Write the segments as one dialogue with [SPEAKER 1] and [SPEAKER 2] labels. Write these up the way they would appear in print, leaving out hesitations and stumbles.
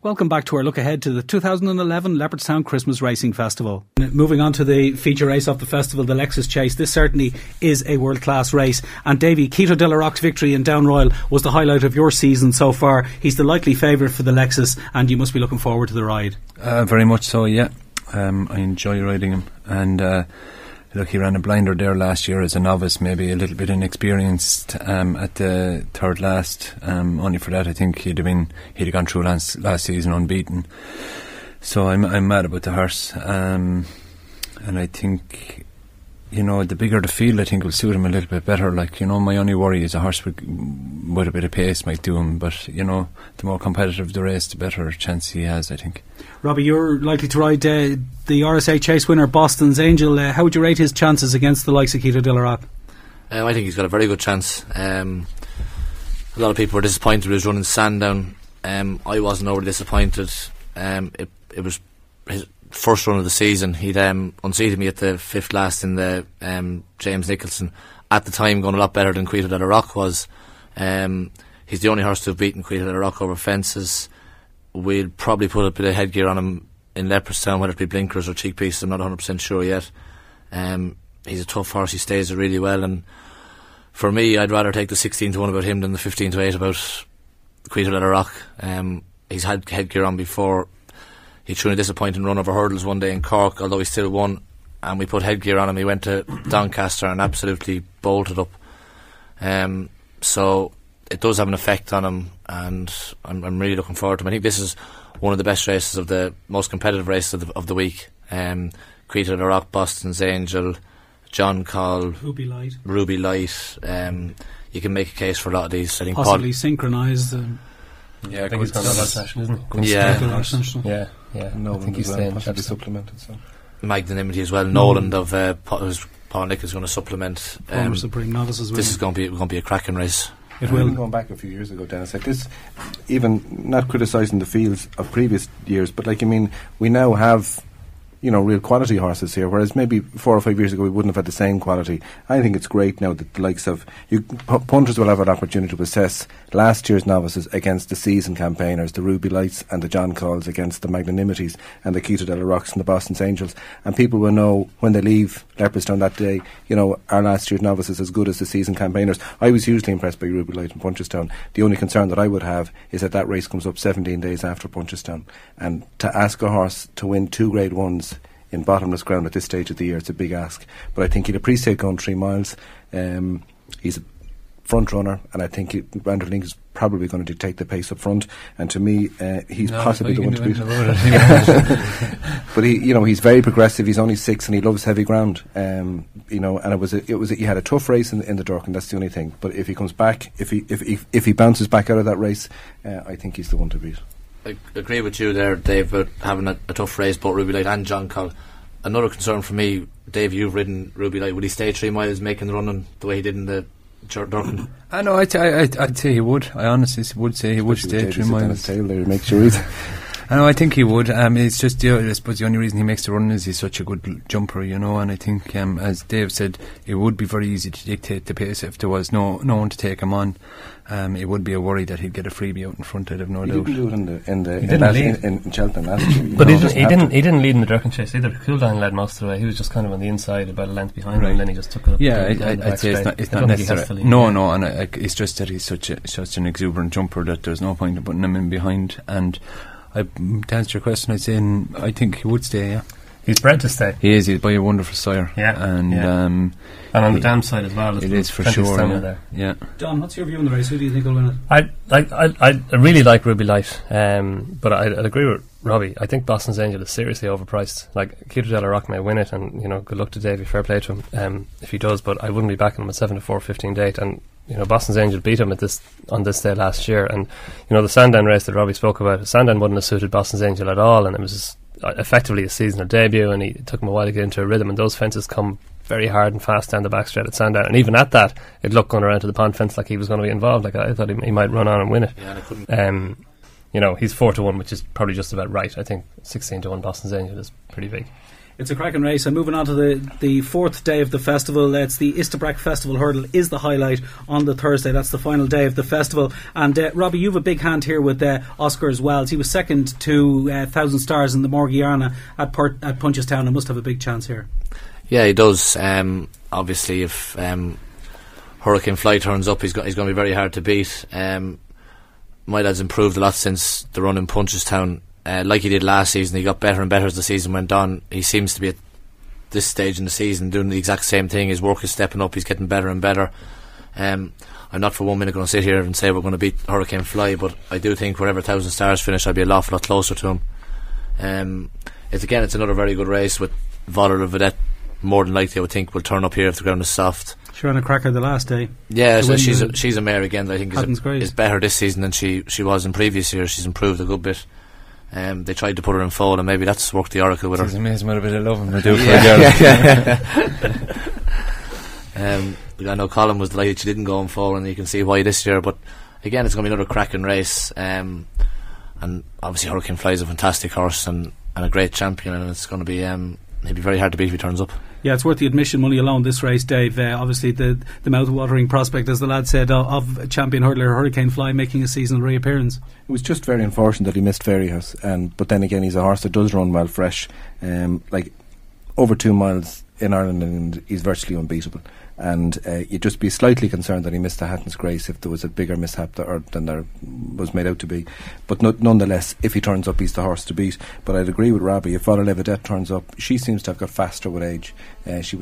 [SPEAKER 1] Welcome back to our look ahead to the 2011 Leopardstown Christmas Racing Festival. Moving on to the feature race of the festival, the Lexus Chase. This certainly is a world-class race. And Davy, Keena de la Rock's victory in Down Royal was the highlight of your season so far. He's the likely favourite for the Lexus, and you must be looking forward to the ride.
[SPEAKER 2] Very much so, yeah. I enjoy riding him. And look, he ran a blinder there last year as a novice, maybe a little bit inexperienced at the third last. Only for that, I think he'd have gone through last season unbeaten. So I'm mad about the horse, and I think, you know, the bigger the field, I think will suit him a little bit better. Like, you know, my only worry is a horse with a bit of pace might do him, but you know, the more competitive the race, the better chance he has, I think.
[SPEAKER 1] Robbie, you're likely to ride the RSA Chase winner, Boston's Angel. How would you rate his chances against the likes of Keena de la Rock?
[SPEAKER 3] I think he's got a very good chance. A lot of people were disappointed with his run in Sandown. I wasn't overly disappointed. It was his first run of the season. He'd unseated me at the fifth last in the James Nicholson. At the time, going a lot better than Keena de la Rock was. He's the only horse to have beaten Keena de la Rock over fences. We'll probably put a bit of headgear on him in Leopardstown, whether it be blinkers or cheek pieces, I'm not 100% sure yet. He's a tough horse, he stays it really well, and for me, I'd rather take the 16-1 about him than the 15-8 about Keena de la Rock. He's had headgear on before. He threw a disappointing run over hurdles one day in Cork, although he still won, and we put headgear on him. He went to Doncaster and absolutely bolted up. So it does have an effect on him, and I'm really looking forward to him. I think this is one of the best races, of the most competitive races of the week. Keena de la Rock, Boston's Angel, John Call, Ruby Light. You can make a case for a lot of these. I think
[SPEAKER 1] possibly synchronised.
[SPEAKER 4] I think he's gone to last national, isn't he? Yeah.
[SPEAKER 5] No,
[SPEAKER 4] I think he's staying.
[SPEAKER 5] Should be supplemented. So.
[SPEAKER 3] Magnanimity as well. Nolan of Paul Nick is going to supplement.
[SPEAKER 1] Supreme Novice as well.
[SPEAKER 3] This is going to be a cracking race.
[SPEAKER 5] It will. Going back a few years ago, Denis, like this, even not criticising the fields of previous years, but like, I mean, we now have, you know, real quality horses here, whereas maybe 4 or 5 years ago we wouldn't have had the same quality. I think it's great now that the likes of punters will have an opportunity to assess last year's novices against the season campaigners, the Ruby Lights and the John Calls against the Magnanimities and the Keena de la Rocks and the Boston's Angels, and people will know when they leave Leopardstown that day, you know, our last year's novices as good as the season campaigners. I was hugely impressed by Ruby Light and Punchestown. The only concern that I would have is that race comes up 17 days after Punchestown, and to ask a horse to win 2 Grade 1s in bottomless ground at this stage of the year, it's a big ask. But I think he'd appreciate going 3 miles. He's a front runner, and I think Randall Link is probably going to dictate the pace up front. And to me, he's possibly the one to beat. But he's very progressive. He's only 6, and he loves heavy ground. And he had a tough race in the Durkin. That's the only thing. But if he comes back, if he bounces back out of that race, I think he's the one to beat.
[SPEAKER 3] I agree with you there, Dave, about having a tough race, both Ruby Light and John Call. Another concern for me, Dave, you've ridden Ruby Light. Would he stay 3 miles making the run the way he did in the Durkin?
[SPEAKER 2] I know, I'd say he would. I honestly would say he would stay 3 miles.
[SPEAKER 5] Tail there, make sure he's
[SPEAKER 2] I know, I think he would. It's just, I suppose the only reason he makes the run is he's such a good jumper, you know, and I think, as Dave said, it would be very easy to dictate the pace if there was no one to take him on. It would be a worry that he'd get a freebie out in front, I'd have no doubt.
[SPEAKER 5] He didn't do it in Cheltenham last year.
[SPEAKER 4] But he didn't lead in the Durkin Chase either. Cooldown led most of the way. He was just kind of on the inside, about a length behind him, and then he just took it up.
[SPEAKER 2] Yeah, I'd say it's not necessary. No, and it's just that he's such an exuberant jumper that there's no point in putting him in behind. And to answer your question, I think he would stay, yeah.
[SPEAKER 4] He's bred to stay.
[SPEAKER 2] He is. He's by a wonderful sire.
[SPEAKER 4] Yeah.
[SPEAKER 2] And
[SPEAKER 4] on the dam side as well.
[SPEAKER 2] It is for sure.
[SPEAKER 4] Yeah.
[SPEAKER 1] Don, what's your view on the race? Who do you think will win it?
[SPEAKER 4] I really like Ruby Light, but I'd agree with Robbie. I think Boston's Angel is seriously overpriced. Like, Keena de la Rock may win it, and good luck to Davy. Fair play to him if he does. But I wouldn't be backing him at 7-4, 15-8, and Boston's Angel beat him on this day last year, and the Sandown race that Robbie spoke about. Sandown wouldn't have suited Boston's Angel at all, and it was effectively a seasonal debut, and it took him a while to get into a rhythm, and those fences come very hard and fast down the back straight at Sandown, and even at that it looked going around to the pond fence like he was going to be involved. Like, I thought he might run on and win it.
[SPEAKER 3] Yeah, and I couldn't.
[SPEAKER 4] He's 4-1, which is probably just about right. I think 16-1 Boston's Angel is pretty big.
[SPEAKER 1] It's a cracking race. And moving on to the fourth day of the festival, it's the Istabrack Festival Hurdle is the highlight on the Thursday. That's the final day of the festival. And Robbie, you have a big hand here with Oscar as well. He was second to 1,000 Stars in the Morgiana at Punchestown and must have a big chance here.
[SPEAKER 3] Yeah, he does. Obviously, if Hurricane Fly turns up, he's going to be very hard to beat. My lad's improved a lot since the run in Punchestown. Like he did last season, he got better and better as the season went on. He seems to be at this stage in the season doing the exact same thing. His work is stepping up, he's getting better and better. I'm not for 1 minute going to sit here and say we're going to beat Hurricane Fly, but I do think wherever 1,000 Stars finish, I'll be a lot closer to him. It's another very good race with Voller the Vedette. More than likely, I would think, will turn up here if the ground is soft.
[SPEAKER 1] She ran a cracker the last day.
[SPEAKER 3] Yeah, so she's a mare again that I think is better this season than she was in previous years. She's improved a good bit. They tried to put her in foal, and maybe that's worked the oracle with her.
[SPEAKER 2] It's amazing what a bit of love they do for a girl.
[SPEAKER 3] I know Colin was delighted she didn't go in foal, and you can see why this year. But again, it's going to be another cracking race. And obviously, Hurricane Fly is a fantastic horse and a great champion, and it's going to be it'd be very hard to beat if he turns up.
[SPEAKER 1] Yeah, it's worth the admission money alone, this race, Dave. Obviously, the mouth-watering prospect, as the lad said, of champion hurdler Hurricane Fly making a seasonal reappearance.
[SPEAKER 5] It was just very unfortunate that he missed Fairyhouse, but then again, he's a horse that does run well fresh. Over 2 miles in Ireland, and he's virtually unbeatable. And you'd just be slightly concerned that he missed the Hatton's Grace if there was a bigger mishap than there was made out to be. But nonetheless, if he turns up, he's the horse to beat. But I'd agree with Robbie. If Voller Vedette turns up, she seems to have got faster with age. She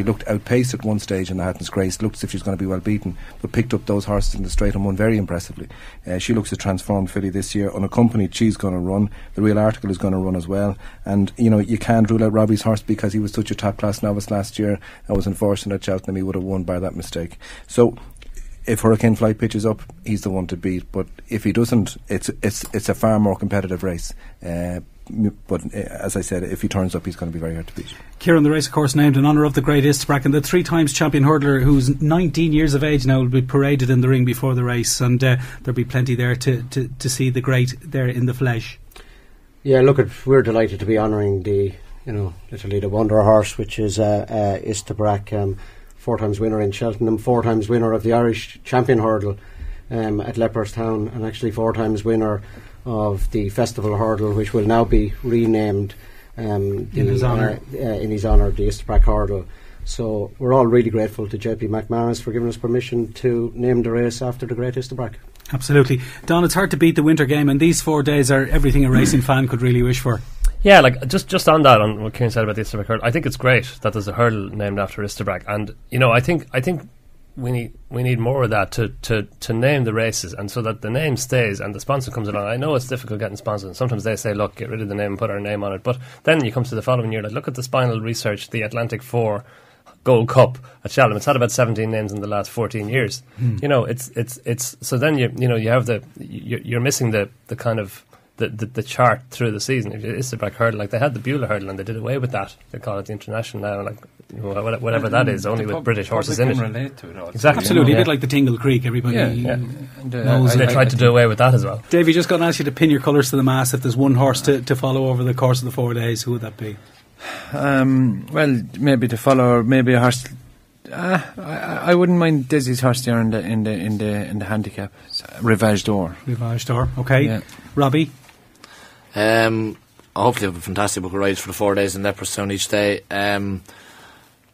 [SPEAKER 5] looked outpaced at one stage in the Hatton's Grace, looked as if she's going to be well beaten, but picked up those horses in the straight and won very impressively. She looks a transformed filly this year. Unaccompanied, she's going to run. The Real Article is going to run as well. And you can't rule out Robbie's horse because he was such a top class novice last year. I was unfortunate at Cheltenham, he would have won by that mistake. So if Hurricane Fly pitches up, he's the one to beat. But if he doesn't, it's a far more competitive race. But as I said, if he turns up, he's going to be very hard to beat.
[SPEAKER 1] Kieran, the race, of course, named in honour of the great Istabrack, and the 3 times champion hurdler, who's 19 years of age now, will be paraded in the ring before the race, and there'll be plenty there to see the great there in the flesh.
[SPEAKER 6] Yeah, look, we're delighted to be honouring literally the wonder horse, which is Istabrack, 4 times winner in Cheltenham, 4 times winner of the Irish champion hurdle at Leopardstown, and actually 4 times winner of the festival hurdle, which will now be renamed in his honour, the Istabrack hurdle. So we're all really grateful to JP McManus for giving us permission to name the race after the great Istabrack.
[SPEAKER 1] Absolutely. Don, it's hard to beat the winter game, and these 4 days are everything a racing fan could really wish for.
[SPEAKER 4] Yeah, just on that, on what Kieran said about the Istabrack hurdle, I think it's great that there's a hurdle named after Istabrack, and I think we need more of that to name the races, and so that the name stays and the sponsor comes along. I know it's difficult getting sponsors, and sometimes they say, look, get rid of the name and put our name on it, but then you come to the following year, look at the Spinal Research, the Atlantic 4 Gold Cup at Cheltenham. It's had about 17 names in the last 14 years. It's so then you have you're missing the kind of the chart through the season. If it's the Istabrack hurdle, like they had the Beulah hurdle and they did away with that. They call it the International now, whatever that is, only with British horses in it.
[SPEAKER 2] Relate to it also.
[SPEAKER 1] Exactly, absolutely. A bit like the Tingle Creek, everybody knows.
[SPEAKER 4] They tried to do away with that as well.
[SPEAKER 1] Davy, just going to ask you to pin your colours to the mast. If there's one horse to follow over the course of the 4 days, who would that be?
[SPEAKER 2] Well, maybe to follow, maybe a horse. I wouldn't mind Desi's horse there in the handicap. Rivage d'Or.
[SPEAKER 1] Okay. Yeah. Robbie.
[SPEAKER 3] Hopefully have a fantastic book of rides for the 4 days in Leopardstown each day.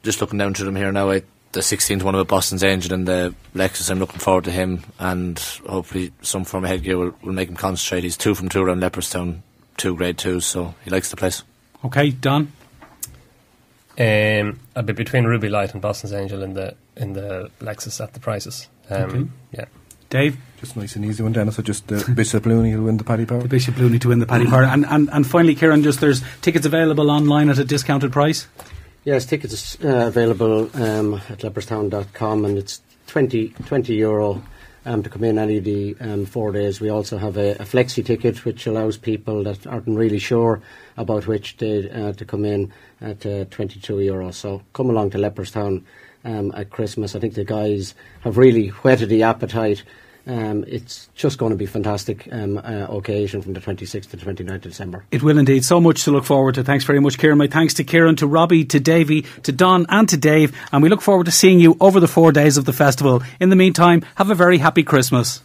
[SPEAKER 3] Just looking down through them here now, the 16th one about Boston's Angel and the Lexus, I'm looking forward to him, and hopefully some form of headgear will make him concentrate. He's 2 from 2 around Leopardstown, 2 grade 2s, so he likes the place.
[SPEAKER 1] Okay, Don.
[SPEAKER 4] I'd be between Ruby Light and Boston's Angel in the Lexus at the prices.
[SPEAKER 1] Okay.
[SPEAKER 4] Yeah.
[SPEAKER 1] Dave?
[SPEAKER 5] Just nice and easy one, Denis. So just Bishop Looney will win the Paddy Power.
[SPEAKER 1] The Bishop Looney to win the Paddy Power. And finally, Kieran, just there's tickets available online at a discounted price?
[SPEAKER 6] Yes, tickets available at leopardstown.com, and it's €20 to come in any of the 4 days. We also have a flexi ticket, which allows people that aren't really sure about which day to come in at €22. So come along to Leopardstown at Christmas. I think the guys have really whetted the appetite It's just going to be a fantastic occasion from the 26th to the 29th of December.
[SPEAKER 1] It will indeed. So much to look forward to. Thanks very much, Kieran. My thanks to Kieran, to Robbie, to Davy, to Don and to Dave. And we look forward to seeing you over the 4 days of the festival. In the meantime, have a very happy Christmas.